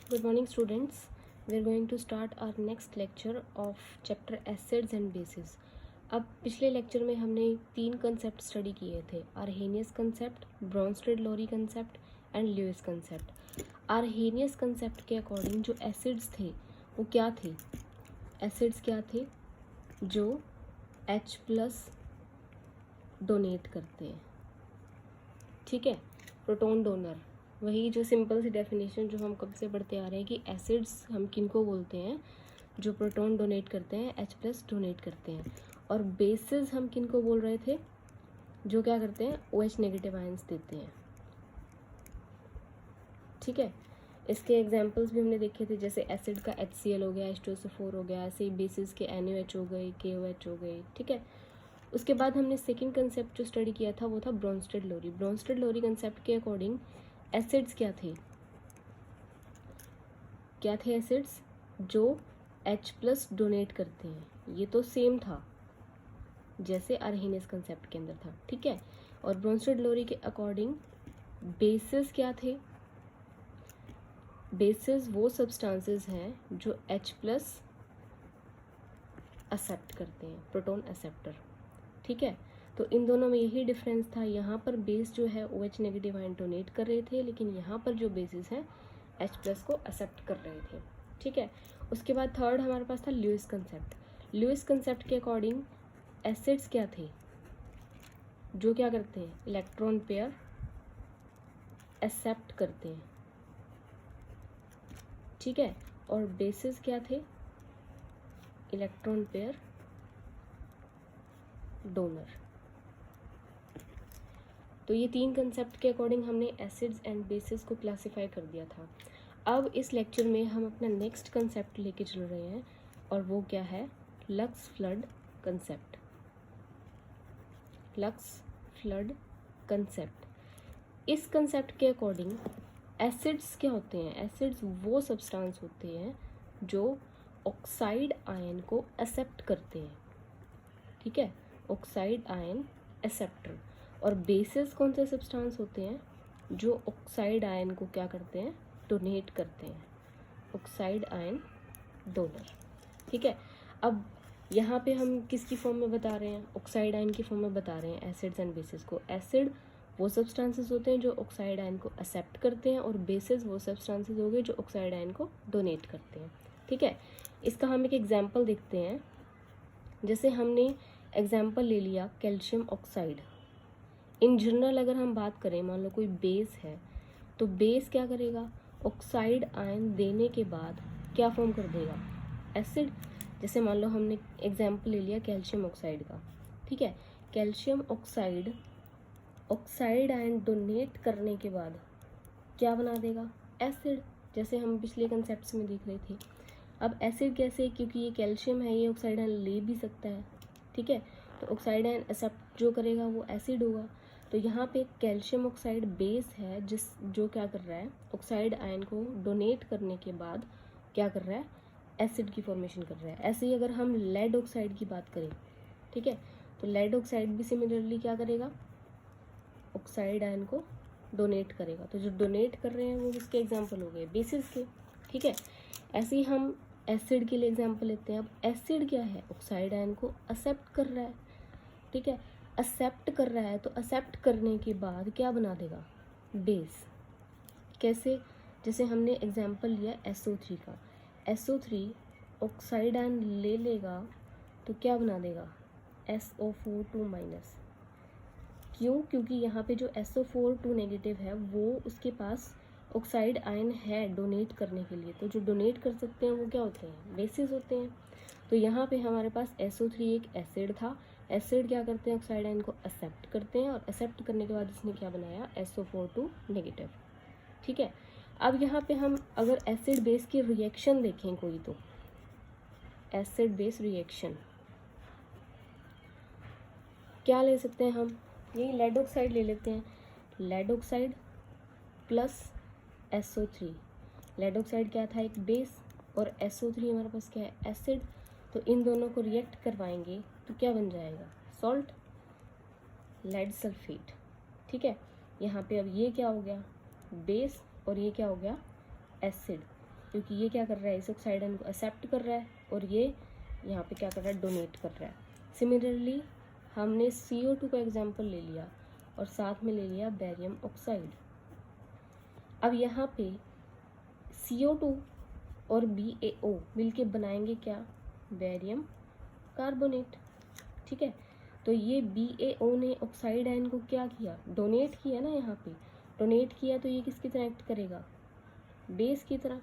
Good morning students. We are going to start our next lecture of chapter acids and bases. अब पिछले lecture में हमने 3 concept study किए थे, Arrhenius concept, Bronsted Lowry concept and Lewis concept. Arrhenius concept के according जो acids थे वो क्या थे? एसिड्स क्या थे? जो H+ डोनेट करते हैं, ठीक है, प्रोटॉन डोनर। वही जो सिंपल सी डेफिनेशन जो हम कब से पढ़ते आ रहे हैं कि एसिड्स हम किनको बोलते हैं? जो प्रोटॉन डोनेट करते हैं, H+ डोनेट करते हैं। और बेसिस हम किनको बोल रहे थे? जो क्या करते हैं? OH नेगेटिव आयंस देते हैं, ठीक है। इसके एग्जांपल्स भी हमने देखे थे, जैसे एसिड का HCl हो गया, H2SO4 हो गया, ऐसे ही बेसिस के NaOH हो गए, KOH हो गए, ठीक है। उसके बाद हमने सेकंड कंसेप्ट जो स्टडी किया था वो था ब्रोंस्टेड-लोरी। ब्रोंस्टेड-लोरी कंसेप्ट के अकॉर्डिंग एसिड्स क्या थे? क्या थे एसिड्स? जो H+ डोनेट करते हैं। ये तो सेम था जैसे आर्हेनियस कंसेप्ट के अंदर था, ठीक है। और ब्रोंस्टेड-लोरी के अकॉर्डिंग बेसिस क्या थे? बेसिस वो सब्सटेंसेस हैं जो H+ एक्सेप्ट करते हैं, प्रोटॉन एक्सेप्टर, ठीक है। तो इन दोनों में यही डिफरेंस था। यहाँ पर बेस जो है OH नेगेटिव आयन डोनेट कर रहे थे, लेकिन यहाँ पर जो बेसिस हैं H+ को एक्सेप्ट कर रहे थे, ठीक है। उसके बाद थर्ड हमारे पास था ल्यूइस कंसेप्ट। ल्यूइस कंसेप्ट के अकॉर्डिंग एसिड्स क्या थे? जो क्या करते हैं? इलेक्ट्रॉन पेयर एक्सेप्ट करते हैं, ठीक है। और बेसिस क्या थे? Electron pair donor. तो ये 3 कंसेप्ट के अकॉर्डिंग हमने एसिड्स एंड बेसिस को क्लासिफाई कर दिया था। अब इस लेक्चर में हम अपना नेक्स्ट कंसेप्ट लेके चल रहे हैं, और वो क्या है? Lux flood concept. Lux flood concept. इस कंसेप्ट के अकॉर्डिंग एसिड्स क्या होते हैं? एसिड्स वो सब्सटेंस होते हैं जो ऑक्साइड आयन को एक्सेप्ट करते हैं, ठीक है, ऑक्साइड आयन एक्सेप्टर। और बेसिस कौन से सब्सटेंस होते हैं? जो ऑक्साइड आयन को क्या करते हैं? डोनेट करते हैं, ऑक्साइड आयन डोनर, ठीक है। अब यहाँ पे हम किसकी फॉर्म में बता रहे हैं? ऑक्साइड आयन की फॉर्म में बता रहे हैं एसिड्स एंड बेसिस को। एसिड वो सब्सटेंसेस होते हैं जो ऑक्साइड आयन को एक्सेप्ट करते हैं, और बेसिस वो सब्सटेंसेस हो गए जो ऑक्साइड आयन को डोनेट करते हैं, ठीक है। इसका हम एक एग्जाम्पल देखते हैं। जैसे हमने एग्जाम्पल ले लिया कैल्शियम ऑक्साइड। इन जनरल अगर हम बात करें, मान लो कोई बेस है, तो बेस क्या करेगा? ऑक्साइड आयन देने के बाद क्या फॉर्म कर देगा? एसिड। जैसे मान लो हमने एग्जाम्पल ले लिया कैल्शियम ऑक्साइड का, ठीक है। Calcium oxide oxide ion donate करने के बाद क्या बना देगा? एसिड, जैसे हम पिछले कंसेप्ट्स में देख रहे थे। अब एसिड कैसे? क्योंकि ये कैल्शियम है, ये ऑक्साइड आयन ले भी सकता है, ठीक है। तो ऑक्साइड आयन एक्सेप्ट जो करेगा वो एसिड होगा। तो यहाँ पे कैल्शियम ऑक्साइड बेस है जो क्या कर रहा है? ऑक्साइड आयन को डोनेट करने के बाद क्या कर रहा है? एसिड की फॉर्मेशन कर रहा है। ऐसे ही अगर हम लेड ऑक्साइड की बात करें, ठीक है, तो लेड ऑक्साइड भी सिमिलरली क्या करेगा? ऑक्साइड आयन को डोनेट करेगा। तो जो डोनेट कर रहे हैं वो किसके एग्जाम्पल हो गए? बेसिस के, ठीक है। ऐसे ही हम एसिड के लिए एग्जाम्पल लेते हैं। अब एसिड क्या है? ऑक्साइड आयन को एक्सेप्ट कर रहा है, ठीक है। एक्सेप्ट कर रहा है तो एक्सेप्ट करने के बाद क्या बना देगा? बेस। कैसे? जैसे हमने एग्जाम्पल लिया SO3 का। SO3 ऑक्साइड आयन ले लेगा तो क्या बना देगा? SO4 2-। क्यों? क्योंकि यहाँ पे जो SO4 नेगेटिव है वो उसके पास ऑक्साइड आयन है डोनेट करने के लिए। तो जो डोनेट कर सकते हैं वो क्या होते हैं? बेसिस होते हैं। तो यहाँ पे हमारे पास SO3 एक एसिड था। एसिड क्या करते हैं? ऑक्साइड आयन को एक्सेप्ट करते हैं, और एक्सेप्ट करने के बाद इसने क्या बनाया? SO4 नेगेटिव, ठीक है। अब यहाँ पे हम अगर एसिड बेस की रिएक्शन देखें कोई, तो एसिड बेस रिएक्शन क्या ले सकते हैं हम? यही लेड ऑक्साइड ले लेते हैं। Lead oxide plus SO3। Lead oxide क्या था? एक बेस, और SO3 हमारे पास क्या है? एसिड। तो इन दोनों को रिएक्ट करवाएंगे तो क्या बन जाएगा? सॉल्ट, लेड सल्फेट, ठीक है। यहाँ पे अब ये क्या हो गया? बेस, और ये क्या हो गया? एसिड। क्योंकि ये क्या कर रहा है, इस ऑक्साइड आयन को एक्सेप्ट कर रहा है और ये यहाँ पे क्या कर रहा है, डोनेट कर रहा है। सिमिलरली हमने CO2 का एग्जाम्पल ले लिया और साथ में ले लिया बेरियम ऑक्साइड। अब यहाँ पे CO2 और BaO मिलके बनाएंगे क्या, बेरियम कार्बोनेट। ठीक है, तो ये BaO ने ऑक्साइड आयन को क्या किया, डोनेट किया ना, यहाँ पे डोनेट किया, तो ये किसकी तरह एक्ट करेगा, बेस की तरह।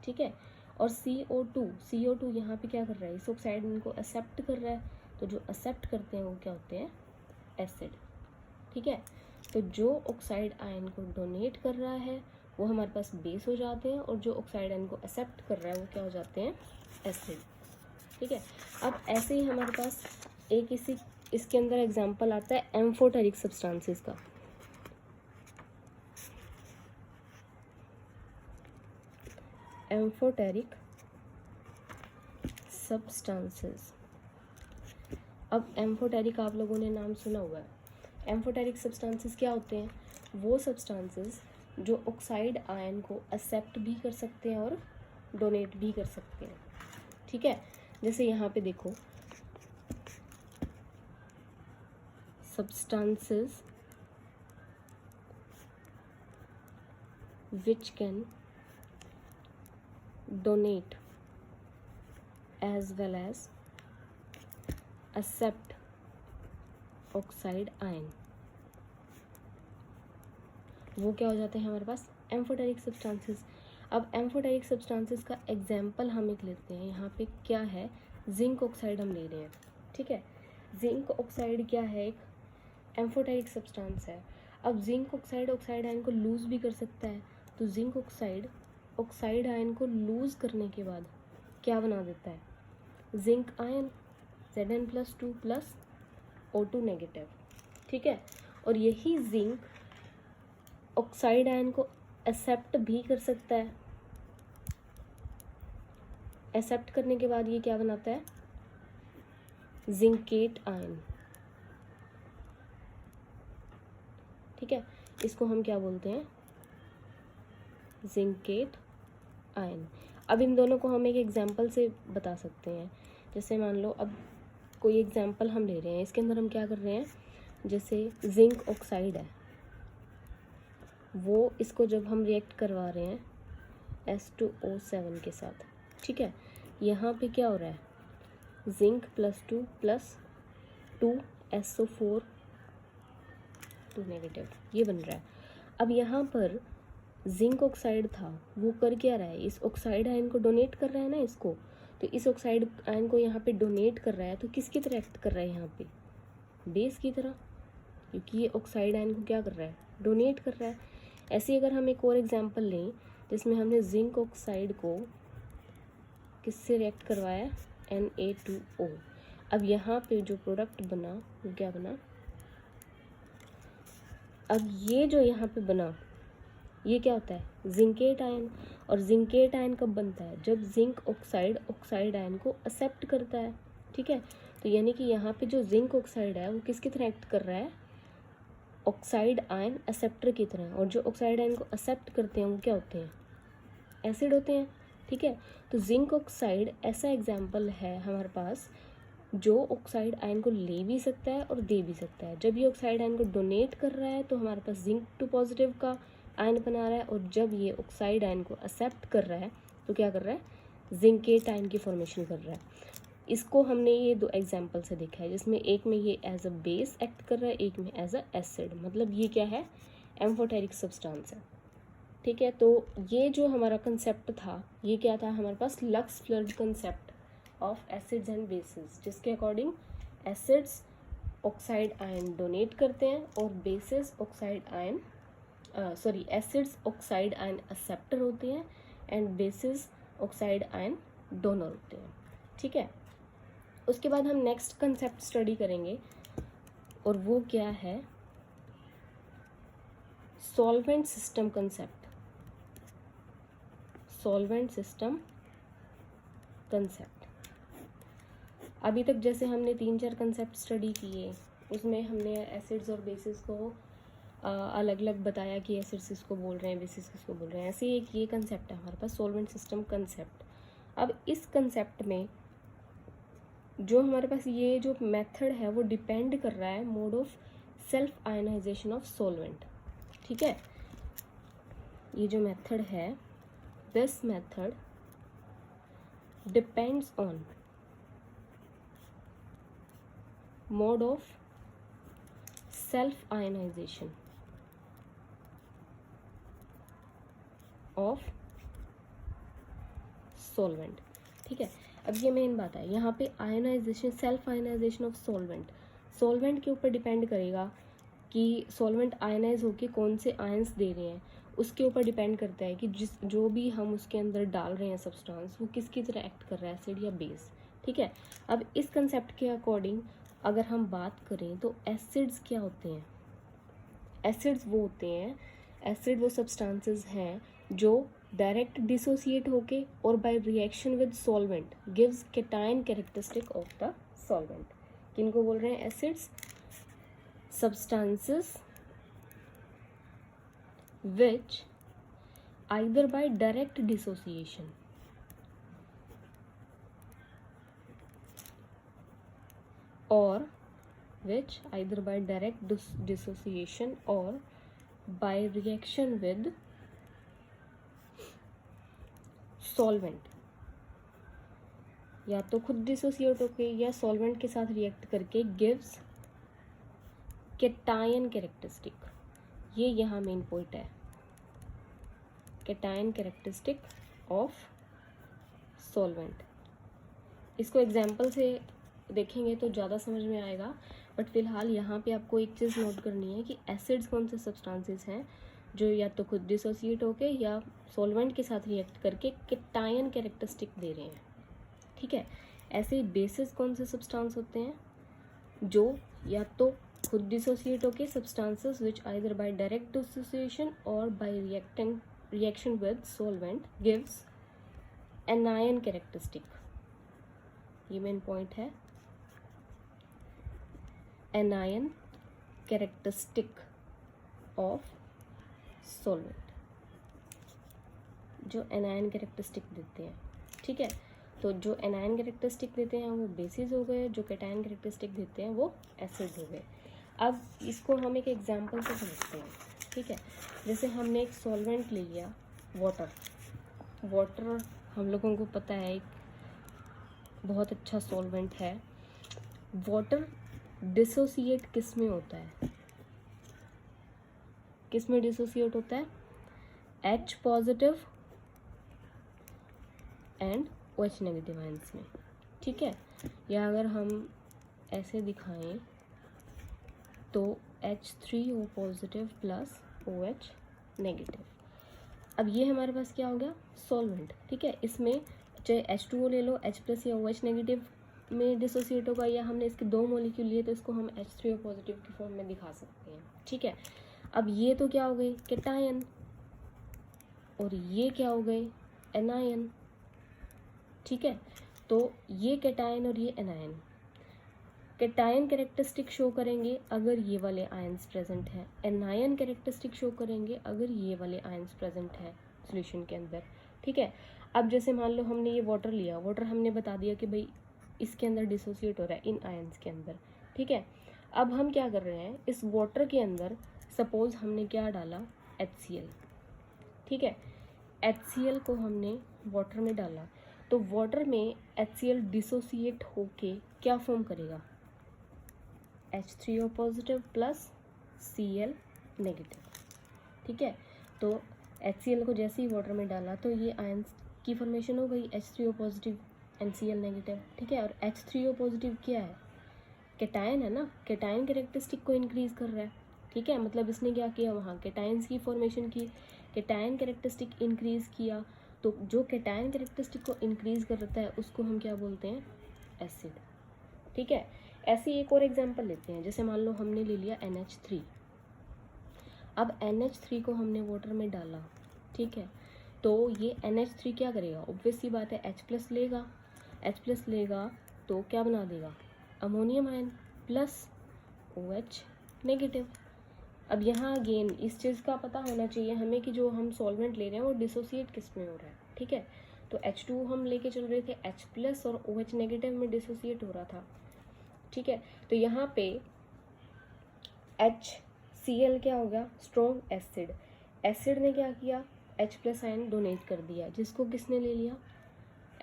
ठीक है, और CO2 यहाँ पे क्या कर रहा है, इस ऑक्साइड आयन को एक्सेप्ट कर रहा है, तो जो एक्सेप्ट करते हैं वो क्या होते हैं, एसिड। ठीक है, तो जो ऑक्साइड आयन को डोनेट कर रहा है वो हमारे पास बेस हो जाते हैं और जो ऑक्साइड आयन को एक्सेप्ट कर रहा है वो क्या हो जाते हैं, एसिड। ठीक है, अब ऐसे ही हमारे पास एक इसके अंदर एग्जांपल आता है एम्फोटेरिक सब्सटेंसेस का। Amphoteric substances. अब एम्फोटेरिक आप लोगों ने नाम सुना हुआ है। एम्फोटेरिक सब्सटेंसेस क्या होते हैं, वो सब्सटेंसेस जो ऑक्साइड आयन को एक्सेप्ट भी कर सकते हैं और डोनेट भी कर सकते हैं। ठीक है, जैसे यहाँ पे देखो, substances which can donate as well as accept oxide ion, वो क्या हो जाते हैं हमारे पास, एम्फोटेरिक सब्सटेंसेस। अब एम्फोटेरिक सब्सटेंसेस का एग्जाम्पल हम एक लेते हैं, यहाँ पे क्या है, जिंक ऑक्साइड हम ले रहे हैं। ठीक है, जिंक ऑक्साइड क्या है, एक एम्फोटेरिक सब्सटेंस है। अब जिंक ऑक्साइड आयन को लूज भी कर सकता है, तो जिंक ऑक्साइड आयन को लूज करने के बाद क्या बना देता है, zinc ion, Zn+2 plus O2 negative. ठीक है, और यही जिंक ऑक्साइड आयन को एक्सेप्ट भी कर सकता है। एक्सेप्ट करने के बाद ये क्या बनाता है, जिंकेट आयन। ठीक है, इसको हम क्या बोलते हैं, जिंकेट आयन। अब इन दोनों को हम एक एग्जांपल से बता सकते हैं। जैसे मान लो अब कोई एग्जांपल हम ले रहे हैं, इसके अंदर हम क्या कर रहे हैं, जैसे जिंक ऑक्साइड है, वो इसको जब हम रिएक्ट करवा रहे हैं S2O7 के साथ। ठीक है, यहाँ पे क्या हो रहा है, जिंक +2 प्लस 2SO4 2 नेगेटिव, ये बन रहा है। अब यहाँ पर जिंक ऑक्साइड था, वो कर क्या रहा है, इस ऑक्साइड आयन को डोनेट कर रहा है ना इसको, तो इस ऑक्साइड आयन को यहाँ पे डोनेट कर रहा है, तो किसकी तरह एक्ट कर रहा है यहाँ पे, बेस की तरह, क्योंकि ये ऑक्साइड आयन को क्या कर रहा है, डोनेट कर रहा है। ऐसे अगर हम एक और एग्जांपल लें जिसमें हमने जिंक ऑक्साइड को किससे रिएक्ट करवाया, Na2O। अब यहाँ पे जो प्रोडक्ट बना वो क्या बना, अब ये जो यहाँ पे बना ये क्या होता है, जिंकेट आयन। और जिंकेट आयन कब बनता है, जब जिंक ऑक्साइड आयन को एक्सेप्ट करता है। ठीक है, तो यानी कि यहाँ पे जो जिंक ऑक्साइड है वो किसकी तरह एक्ट कर रहा है, ऑक्साइड आयन एक्सेप्टर की तरह। और जो ऑक्साइड आयन को एक्सेप्ट करते हैं वो क्या होते हैं, एसिड होते हैं। ठीक है, तो जिंक ऑक्साइड ऐसा एग्जाम्पल है हमारे पास जो ऑक्साइड आयन को ले भी सकता है और दे भी सकता है। जब ये ऑक्साइड आयन को डोनेट कर रहा है तो हमारे पास जिंक 2 पॉजिटिव का आयन बना रहा है, और जब ये ऑक्साइड आयन को एक्सेप्ट कर रहा है तो क्या कर रहा है, जिंकेट आयन की फॉर्मेशन कर रहा है। इसको हमने ये 2 एग्जाम्पल से देखा है, जिसमें एक में ये एज अ बेस एक्ट कर रहा है, एक में एज अ एसिड। मतलब ये क्या है, एम्फोटेरिक सब्सटेंस है। ठीक है, तो ये जो हमारा कंसेप्ट था ये क्या था, हमारे पास Lux Flood concept of acids and bases, जिसके according acids oxide ion donate करते हैं और bases oxide ion acids oxide ion acceptor होते हैं and bases oxide ion donor होते हैं। ठीक है, उसके बाद हम नेक्स्ट कंसेप्ट स्टडी करेंगे और वो क्या है, solvent system concept. Solvent system concept, अभी तक जैसे हमने 3-4 कंसेप्ट स्टडी किए, उसमें हमने एसिड्स और बेसिस को अलग अलग बताया कि एसिड्स किसको बोल रहे हैं, बेसिस किसको बोल रहे हैं। ऐसे एक ये कंसेप्ट है हमारे पास सॉल्वेंट सिस्टम कंसेप्ट। अब इस कंसेप्ट में जो हमारे पास ये जो मेथड है वो डिपेंड कर रहा है mode of self ionization of solvent. ठीक है, ये जो मेथड है, this method depends on mode of self ionization of solvent. ठीक है, अब ये मेन बात है यहाँ पे, ionization, self ionization of solvent, solvent के ऊपर डिपेंड करेगा कि सॉल्वेंट आयनाइज होके कौन से आयंस दे रहे हैं, उसके ऊपर डिपेंड करता है कि जो भी हम उसके अंदर डाल रहे हैं सब्सटेंस, वो किसकी तरह एक्ट कर रहा है, एसिड या बेस। ठीक है, अब इस कंसेप्ट के अकॉर्डिंग अगर हम बात करें तो एसिड्स क्या होते हैं? एसिड्स वो होते हैं, एसिड वो सब्सटेंसेस हैं जो डायरेक्ट डिसोसिएट होके और by reaction with solvent gives cation characteristic of the solvent. किनको बोल रहे हैं acids? Substances which either by direct dissociation or which either by direct dissociation or by reaction with solvent, या तो खुद डिसोसिएट होके या सॉल्वेंट के साथ रिएक्ट करके गिव्स केटायन कैरेक्टरिस्टिक। ये यहाँ मेन पॉइंट है, केटायन कैरेक्टरिस्टिक ऑफ सॉल्वेंट। इसको एग्जाम्पल से देखेंगे तो ज़्यादा समझ में आएगा, बट फिलहाल यहाँ पे आपको एक चीज़ नोट करनी है कि एसिड्स कौन से सब्सटेंसेस हैं जो या तो खुद डिसोसिएट होके या सॉल्वेंट के साथ रिएक्ट करके केटायन कैरेक्टरिस्टिक दे रहे हैं। ठीक है, ऐसे ही बेसिस कौन से सब्सटेंस होते हैं जो या तो खुद डिसोसिएट होके substances which either by direct dissociation और by reaction with solvent gives anion characteristic. ये मेन पॉइंट है, एनायन कैरेक्टरिस्टिक ऑफ सॉल्वेंट, जो एनायन कैरेक्टरिस्टिक देते हैं। ठीक है, तो जो एनायन कैरेक्टरिस्टिक देते हैं वो बेसिस हो गए, जो कैटायन कैरेक्टरिस्टिक देते हैं वो एसिड हो गए। अब इसको हम एक एग्जांपल से समझते हैं। ठीक है, जैसे हमने एक सॉल्वेंट ले लिया, वाटर। वाटर हम लोगों को पता है एक बहुत अच्छा सॉल्वेंट है। वाटर डिसोसिएट किस में होता है? किस में डिसोसिएट होता है? H positive and OH negative ions में। ठीक है, या अगर हम ऐसे दिखाएं तो H3O positive plus OH negative. अब ये हमारे पास क्या हो गया? सॉल्वेंट। ठीक है, इसमें चाहे H2O ले लो, H प्लस या OH नेगेटिव में डिसोसिएट होगा, या हमने इसके दो मॉलिक्यूल लिए तो इसको हम H3O पॉजिटिव की फॉर्म में दिखा सकते हैं। ठीक है, अब ये तो क्या हो गई? केटायन, और ये क्या हो गए? एनायन। ठीक है, तो ये केटायन और ये एनायन, केटायन कैरेक्टरिस्टिक शो करेंगे अगर ये वाले आयंस प्रेजेंट हैं, एनायन कैरेक्टरिस्टिक शो करेंगे अगर ये वाले आयंस प्रेजेंट है सॉल्यूशन के अंदर। ठीक है, अब जैसे मान लो हमने ये वाटर लिया, वाटर हमने बता दिया कि भाई इसके अंदर डिसोसिएट हो रहा है इन आयंस के अंदर। ठीक है, अब हम क्या कर रहे हैं, इस वाटर के अंदर सपोज हमने क्या डाला? HCl। ठीक है, HCl को हमने वाटर में डाला, तो वाटर में HCl डिसोसिएट होके क्या फॉर्म करेगा? H3O positive plus Cl negative. ठीक है, तो HCl को जैसे ही वाटर में डाला तो ये आयंस की फॉर्मेशन हो गई, H3O positive and Cl negative. ठीक है, और H3O पॉजिटिव क्या है? केटायन है ना, केटायन कैरेक्टरिस्टिक को इंक्रीज कर रहा है। ठीक है, मतलब इसने क्या किया, वहाँ केटायंस की फॉर्मेशन की, केटायन कैरेक्टरिस्टिक इंक्रीज किया, तो जो केटायन कैरेक्टरिस्टिक को इंक्रीज करता है उसको हम क्या बोलते हैं? एसिड। ठीक है, ऐसे एक और एग्जांपल लेते हैं, जैसे मान लो हमने ले लिया NH3। अब NH3 को हमने वाटर में डाला। ठीक है, तो ये NH3 क्या करेगा? ऑब्वियस सी बात है, H प्लस लेगा, H प्लस लेगा तो क्या बना देगा? Ammonium ion plus OH negative. अब यहाँ अगेन इस चीज़ का पता होना चाहिए हमें कि जो हम सॉल्वेंट ले रहे हैं वो डिसोसिएट किस में हो रहा है, ठीक है। तो H2 हम लेके चल रहे थे, H+ और OH नेगेटिव में डिसोसिएट हो रहा था, ठीक है। तो यहाँ पे HCl क्या हो गया, स्ट्रॉन्ग एसिड। एसिड ने क्या किया, H+ आयन डोनेट कर दिया, जिसको किसने ले लिया,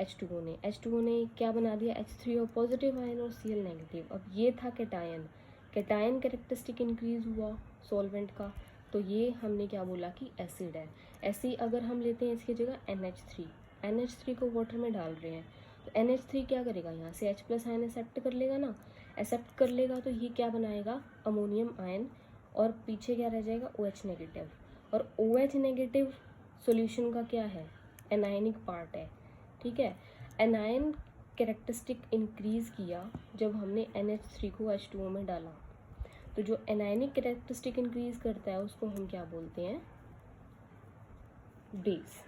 H2O ने। H2O ने क्या बना दिया, H3O पॉजिटिव आयन और Cl नेगेटिव। अब ये था कैटायन, कैटायन कैरेक्टरिस्टिक इंक्रीज हुआ सॉल्वेंट का, तो ये हमने क्या बोला कि एसिड है। ऐसे ही अगर हम लेते हैं इसकी जगह NH3 को वाटर में डाल रहे हैं, तो NH3 क्या करेगा, यहाँ से H+ आयन एक्सेप्ट कर लेगा ना, एक्सेप्ट कर लेगा तो ये क्या बनाएगा, अमोनियम आयन, और पीछे क्या रह जाएगा, OH नेगेटिव। और OH नेगेटिव सॉल्यूशन का क्या है, एनायनिक पार्ट है, ठीक है। एनायन कैरेक्टरिस्टिक इंक्रीज किया जब हमने NH3 को H2O में डाला। तो जो एनायनिक कैरेक्टरिस्टिक इंक्रीज करता है उसको हम क्या बोलते हैं, बेस।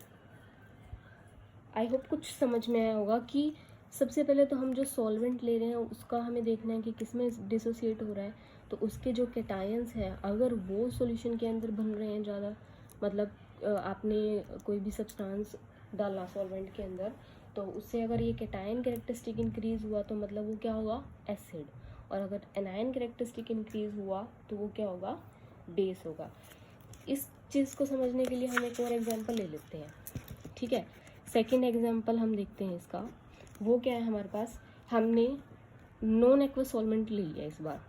आई होप कुछ समझ में आया होगा कि सबसे पहले तो हम जो सॉल्वेंट ले रहे हैं उसका हमें देखना है कि किसमें डिसोसिएट हो रहा है। तो उसके जो कैटायंस हैं अगर वो सॉल्यूशन के अंदर बन रहे हैं ज़्यादा, मतलब आपने कोई भी सब्सटेंस डाला सॉल्वेंट के अंदर, तो उससे अगर ये कैटायन कैरेक्टरिस्टिक इंक्रीज हुआ तो मतलब वो क्या होगा, एसिड। और अगर एनायन कैरेक्टरिस्टिक इंक्रीज हुआ तो वो क्या होगा, बेस होगा। इस चीज़ को समझने के लिए हम एक और एग्जांपल ले लेते हैं, ठीक है। सेकंड एग्जांपल हम देखते हैं इसका, वो क्या है हमारे पास, हमने नॉन एक्वस सॉल्वेंट ले लिया इस बार,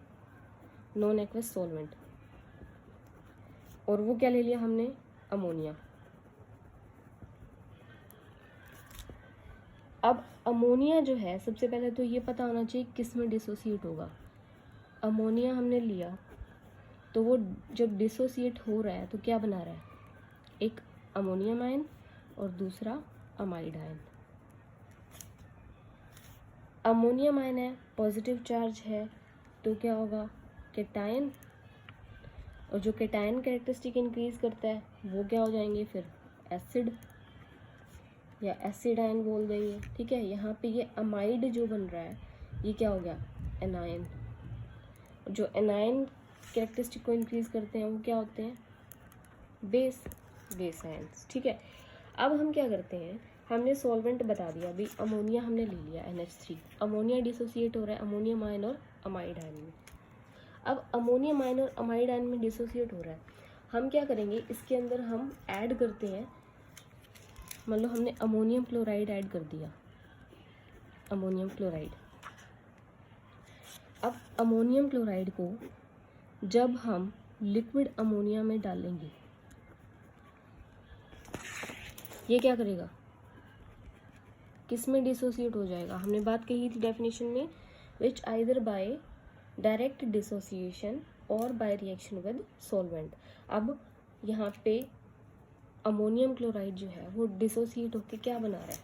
नॉन एक्वस सॉल्वेंट, और वो क्या ले लिया हमने, अमोनिया। अब अमोनिया जो है सबसे पहले तो ये पता होना चाहिए किस में डिसोसिएट होगा। अमोनिया हमने लिया तो वो जब डिसोसिएट हो रहा है तो क्या बना रहा है, एक अमोनियम आयन और दूसरा अमाइड आयन। अमोनियम आयन है, पॉजिटिव चार्ज है, तो क्या होगा, कैटायन, और जो कैटायन कैरेक्टरिस्टिक इंक्रीज करता है वो क्या हो जाएंगे फिर, एसिड या एसिड आयन बोल देंगे, ठीक है। यहाँ पे ये अमाइड जो बन रहा है ये क्या हो गया, एनायन। जो एनायन कैरेक्टरिस्टिक को इंक्रीज करते हैं वो क्या होते हैं, बेस आयंस, ठीक है। अब हम क्या करते हैं, हमने सॉल्वेंट बता दिया, अभी अमोनिया हमने ले लिया NH3, अमोनिया डिसोसिएट हो रहा है अमोनियम आयन और अमाइड आयन में। अब अमोनियम आयन और अमाइड आयन में डिसोसिएट हो रहा है, हम क्या करेंगे, इसके अंदर हम ऐड करते हैं, मतलब हमने अमोनियम क्लोराइड ऐड कर दिया, अमोनियम क्लोराइड। अब अमोनियम क्लोराइड को जब हम लिक्विड अमोनिया में डालेंगे, ये क्या करेगा, किस में डिसोसिएट हो जाएगा, हमने बात कही थी डेफिनेशन में, विच आइदर बाय डायरेक्ट डिसोसिएशन और बाय रिएक्शन विद सॉल्वेंट। अब यहाँ पे अमोनियम क्लोराइड जो है वो डिसोसिएट होकर क्या बना रहा है,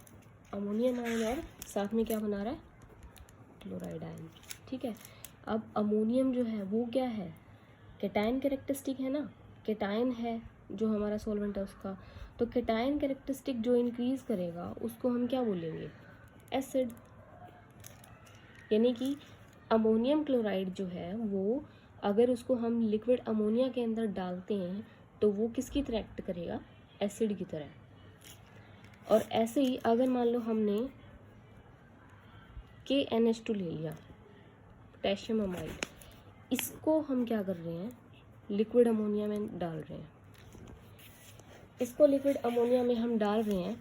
अमोनियम आयन और साथ में क्या बना रहा है, क्लोराइड आयन, ठीक है। अब अमोनियम जो है वो क्या है, कैटायन कैरेक्टरिस्टिक है ना, कैटायन है जो हमारा सॉल्वेंट है उसका, तो कैटायन कैरेक्टरिस्टिक जो इंक्रीज करेगा उसको हम क्या बोलेंगे, एसिड। यानी कि अमोनियम क्लोराइड जो है वो अगर उसको हम लिक्विड अमोनिया के अंदर डालते हैं तो वो किसकी तरह एक्ट करेगा, एसिड की तरह। और ऐसे ही अगर मान लो हमने KNH2 ले लिया, पोटेशियम अमाइड, इसको हम क्या कर रहे हैं, लिक्विड अमोनिया में डाल रहे हैं, इसको लिक्विड अमोनिया में हम डाल रहे हैं,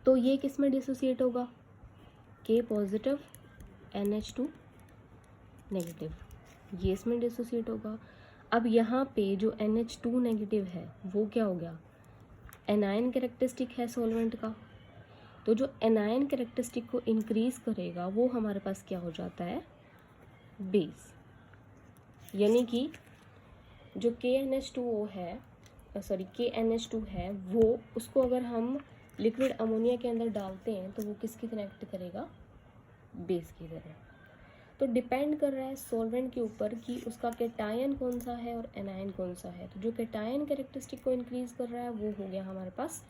तो ये किस में डिसोसिएट होगा, K पॉजिटिव NH2 नेगेटिव, ये इसमें डिसोसिएट होगा। अब यहाँ पे जो NH2 नेगेटिव है वो क्या हो गया, एनायन कैरेक्टरिस्टिक है सॉल्वेंट का, तो जो एनायन कैरेक्टरिस्टिक को इंक्रीज करेगा वो हमारे पास क्या हो जाता है, बेस। यानी कि जो KNH2O है, KNH2 है, वो उसको अगर हम लिक्विड अमोनिया के अंदर डालते हैं तो वो किसकी तरह एक्ट करेगा, बेस की तरह। तो डिपेंड कर रहा है सॉल्वेंट के ऊपर कि उसका कैटायन कौन सा है और एनायन कौन सा है। तो जो कैटायन कैरेक्टरिस्टिक को इंक्रीज कर रहा है वो हो गया हमारे पास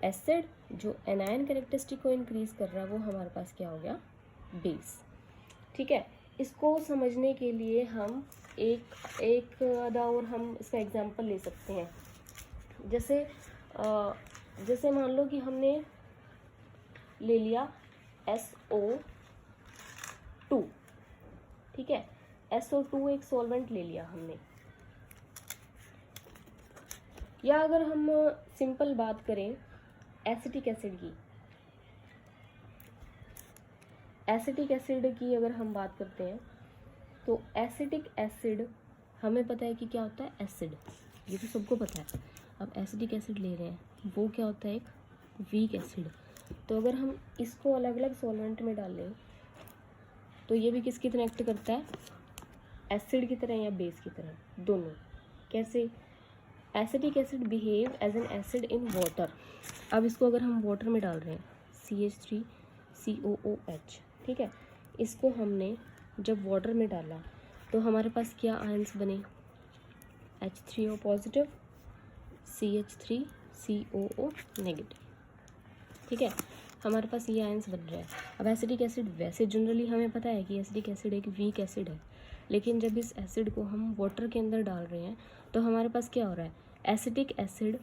एसिड, जो एनायन कैरेक्टरिस्टिक को इंक्रीज कर रहा है वो हमारे पास क्या हो गया, बेस, ठीक है। इसको समझने के लिए हम एक आधा और हम इसका एग्जांपल ले सकते हैं। जैसे मान लो कि हमने ले लिया SO2, ठीक है, SO2 एक सॉल्वेंट ले लिया हमने। या अगर हम सिंपल बात करें एसिटिक एसिड की अगर हम बात करते हैं तो एसिटिक एसिड हमें पता है कि क्या होता है, एसिड, ये तो सबको पता है। अब एसिटिक एसिड ले रहे हैं, वो क्या होता है, एक वीक एसिड। तो अगर हम इसको अलग अलग सॉल्वेंट में डालें तो ये भी किसकी तरह एक्ट करता है, एसिड की तरह या बेस की तरह, दोनों। कैसे, acetic acid behave as an acid in water. अब इसको अगर हम वाटर में डाल रहे हैं CH3COOH, ठीक है, इसको हमने जब वाटर में डाला तो हमारे पास क्या आयंस बने, H3O पॉजिटिव, CH3COO नेगेटिव, ठीक है, हमारे पास ये आयंस बन रहा है। अब एसिटिक एसिड, वैसे जनरली हमें पता है कि एसिटिक एसिड एक वीक एसिड है, लेकिन जब इस एसिड को हम वाटर के अंदर डाल रहे हैं तो हमारे पास क्या हो रहा है, एसिटिक एसिड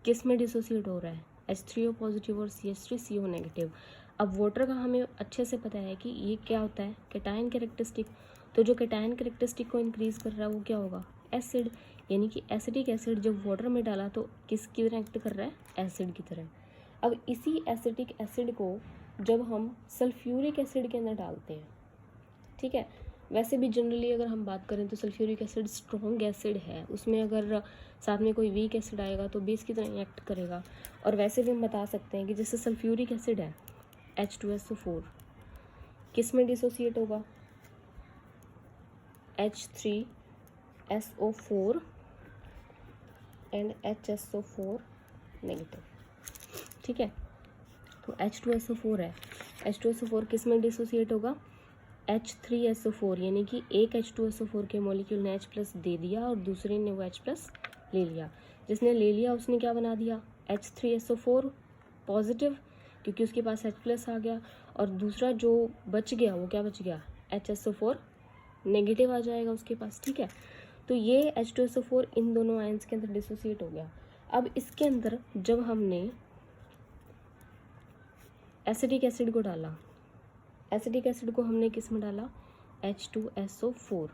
किस में डिसोसिएट हो रहा है, H3O पॉजिटिव और CH3CO नेगेटिव। अब वाटर का हमें अच्छे से पता है कि ये क्या होता है, कैटायन कैरेक्टरिस्टिक। तो जो कैटायन कैरेक्टरिस्टिक को इंक्रीज कर रहा है वो क्या होगा, एसिड। यानी कि एसिटिक एसिड जब वाटर में डाला तो किसकी तरह एक्ट कर रहा है, एसिड की तरह। अब इसी एसिटिक एसिड को जब हम सल्फ्यूरिक एसिड के अंदर डालते हैं, ठीक है, वैसे भी जनरली अगर हम बात करें तो सल्फ्यूरिक एसिड स्ट्रॉन्ग एसिड है, उसमें अगर साथ में कोई वीक एसिड आएगा तो बेस की तरह एक्ट करेगा। और वैसे भी हम बता सकते हैं कि जैसे सल्फ्यूरिक एसिड है H2SO4 किस में डिसोसिएट होगा, H3SO4 एंड HSO4 नेगेटिव, ठीक है। तो H2SO4 है, H2SO4 किस में डिसोसिएट होगा, H3SO4, यानी कि एक H2SO4 के मॉलिक्यूल ने H+ दे दिया और दूसरे ने वो H+ ले लिया। जिसने ले लिया उसने क्या बना दिया, H3SO4 पॉजिटिव, क्योंकि उसके पास H+ आ गया, और दूसरा जो बच गया वो क्या बच गया, HSO4 नेगेटिव आ जाएगा उसके पास, ठीक है। तो ये H2SO4 इन दोनों आयंस के अंदर डिसोसिएट हो गया। अब इसके अंदर जब हमने एसिटिक एसिड को डाला, एसिटिक एसिड को हमने किस में डाला, H2SO4,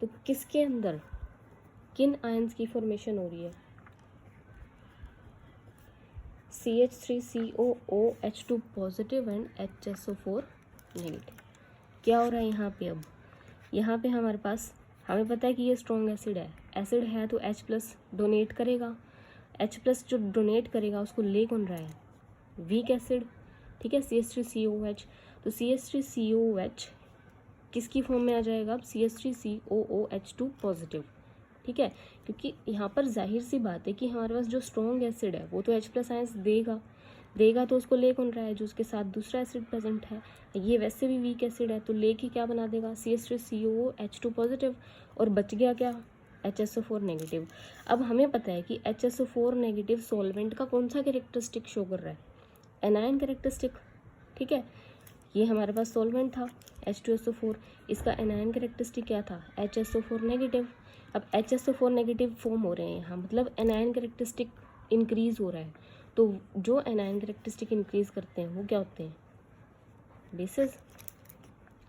तो किसके अंदर किन आयंस की फॉर्मेशन हो रही है, CH3COOH2 positive and HSO4 negative. क्या हो रहा है यहाँ पे, अब यहाँ पे हमारे पास, हमें पता है कि ये स्ट्रॉन्ग एसिड है तो H+ डोनेट करेगा, H+ जो डोनेट करेगा उसको ले कौन रहा है, वीक एसिड, ठीक है, CH3COOH। तो CH3COOH किसकी फॉर्म में आ जाएगा, अब CH3COOH2 पॉजिटिव, ठीक है, क्योंकि यहाँ पर जाहिर सी बात है कि हमारे पास जो स्ट्रॉन्ग एसिड है वो तो H+ आयंस देगा तो उसको ले कौन रहा है, जो उसके साथ दूसरा एसिड प्रेजेंट है। ये वैसे भी वीक एसिड है तो ले के क्या बना देगा, CH3COOH2 पॉजिटिव, और बच गया क्या, HSO4 नेगेटिव। अब हमें पता है कि HSO4 नेगेटिव सॉल्वेंट का कौन सा कैरेक्टरिस्टिक शो कर रहा है, एनायन कैरेक्टरिस्टिक, ठीक है। ये हमारे पास सॉल्वेंट था H2SO4, इसका एनायन कैरेक्टरिस्टिक क्या था, HSO4 नेगेटिव। अब HSO4 नेगेटिव फॉर्म हो रहे हैं यहाँ, मतलब एनायन कैरेक्टरिस्टिक इंक्रीज हो रहा है। तो जो एनायन कैरेक्टरिस्टिक इंक्रीज करते हैं वो क्या होते हैं, बेसिस,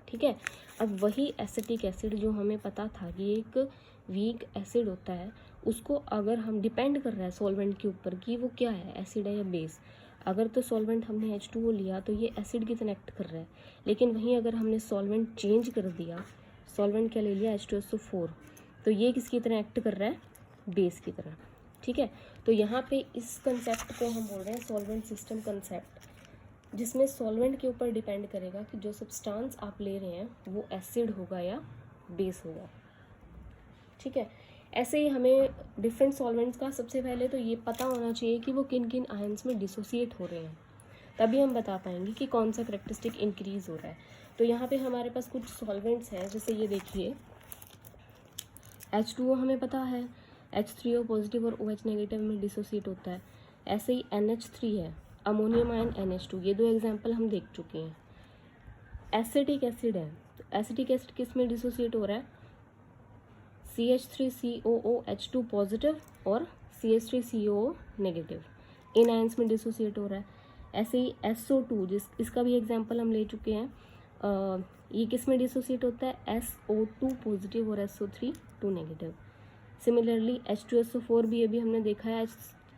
ठीक है। अब वही एसिटिक एसिड जो हमें पता था कि एक वीक एसिड होता है, उसको अगर हम डिपेंड कर रहा है सॉल्वेंट के ऊपर कि वो क्या है, एसिड है या बेस। अगर तो सॉल्वेंट हमने H2O लिया तो ये एसिड की तरह एक्ट कर रहा है, लेकिन वहीं अगर हमने सॉल्वेंट चेंज कर दिया, सॉल्वेंट क्या ले लिया, H2SO4, तो ये किसकी तरह एक्ट कर रहा है, बेस की तरह, ठीक है। तो यहाँ पे इस कंसेप्ट को हम बोल रहे हैं सॉल्वेंट सिस्टम कंसेप्ट, जिसमें सॉल्वेंट के ऊपर डिपेंड करेगा कि जो सब्सटेंस आप ले रहे हैं वो एसिड होगा या बेस होगा, ठीक है। ऐसे ही हमें डिफरेंट सॉल्वेंट्स का सबसे पहले तो ये पता होना चाहिए कि वो किन किन आयंस में डिसोसिएट हो रहे हैं, तभी हम बता पाएंगे कि कौन सा कैरेक्टरिस्टिक इंक्रीज हो रहा है। तो यहाँ पे हमारे पास कुछ सॉल्वेंट्स हैं, जैसे ये देखिए H2O हमें पता है H3O पॉजिटिव और OH नेगेटिव में डिसोसिएट होता है। ऐसे ही NH3 है, अमोनियम आयन NH2, ये दो एग्जाम्पल हम देख चुके हैं। एसिटिक एसिड है, तो एसिटिक एसिड किस में डिसोसिएट हो रहा है, CH3COOH2 पॉजिटिव और CH3COO नेगेटिव, इन आयंस में डिसोसिएट हो रहा है। ऐसे ही SO2 इसका भी एग्जांपल हम ले चुके हैं। ये किस में डिसोसिएट होता है? SO2 पॉजिटिव और SO3 नेगेटिव। सिमिलरली H2SO4 भी अभी हमने देखा है,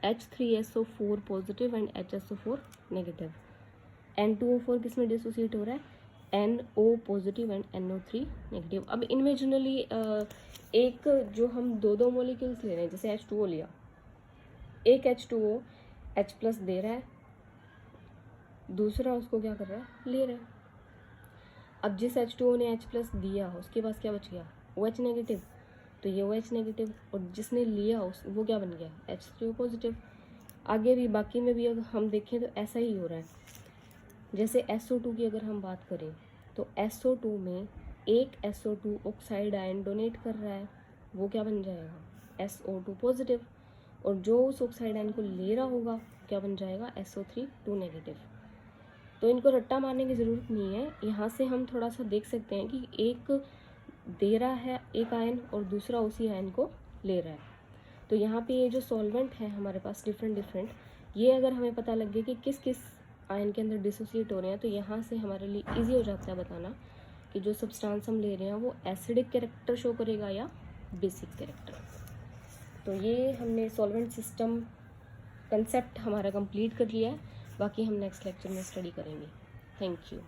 H3SO4 positive and HSO4 negative. N2O4 किस में डिसोसिएट हो रहा है? NO positive and NO3 negative. अब इनमें जनरली एक जो हम दो मॉलिक्यूल्स ले रहे हैं, जैसे H2O लिया, एक H2O H प्लस दे रहा है, दूसरा उसको क्या कर रहा है? ले रहा है। अब जिस H2O ने H प्लस दिया उसके पास क्या बच गया? OH नेगेटिव, तो ये OH नेगेटिव, और जिसने लिया वो क्या बन गया? H3O positive. आगे भी बाकी में भी अगर हम देखें तो ऐसा ही हो रहा है। जैसे SO2 की अगर हम बात करें तो SO2 में एक SO2 ऑक्साइड आयन डोनेट कर रहा है, वो क्या बन जाएगा? SO2 पॉजिटिव, और जो उस ऑक्साइड आयन को ले रहा होगा क्या बन जाएगा? SO3 negative. तो इनको रट्टा मारने की ज़रूरत नहीं है, यहाँ से हम थोड़ा सा देख सकते हैं कि एक दे रहा है एक आयन और दूसरा उसी आयन को ले रहा है। तो यहाँ पे ये जो सॉल्वेंट है हमारे पास डिफरेंट, ये अगर हमें पता लग गया कि किस किस आयन के अंदर डिसोसिएट हो रहे हैं, तो यहाँ से हमारे लिए ईजी हो जाता है बताना कि जो सब्सटेंस हम ले रहे हैं वो एसिडिक कैरेक्टर शो करेगा या बेसिक कैरेक्टर। तो ये हमने सॉल्वेंट सिस्टम कंसेप्ट हमारा कंप्लीट कर लिया है, बाकी हम नेक्स्ट लेक्चर में स्टडी करेंगे। Thank you.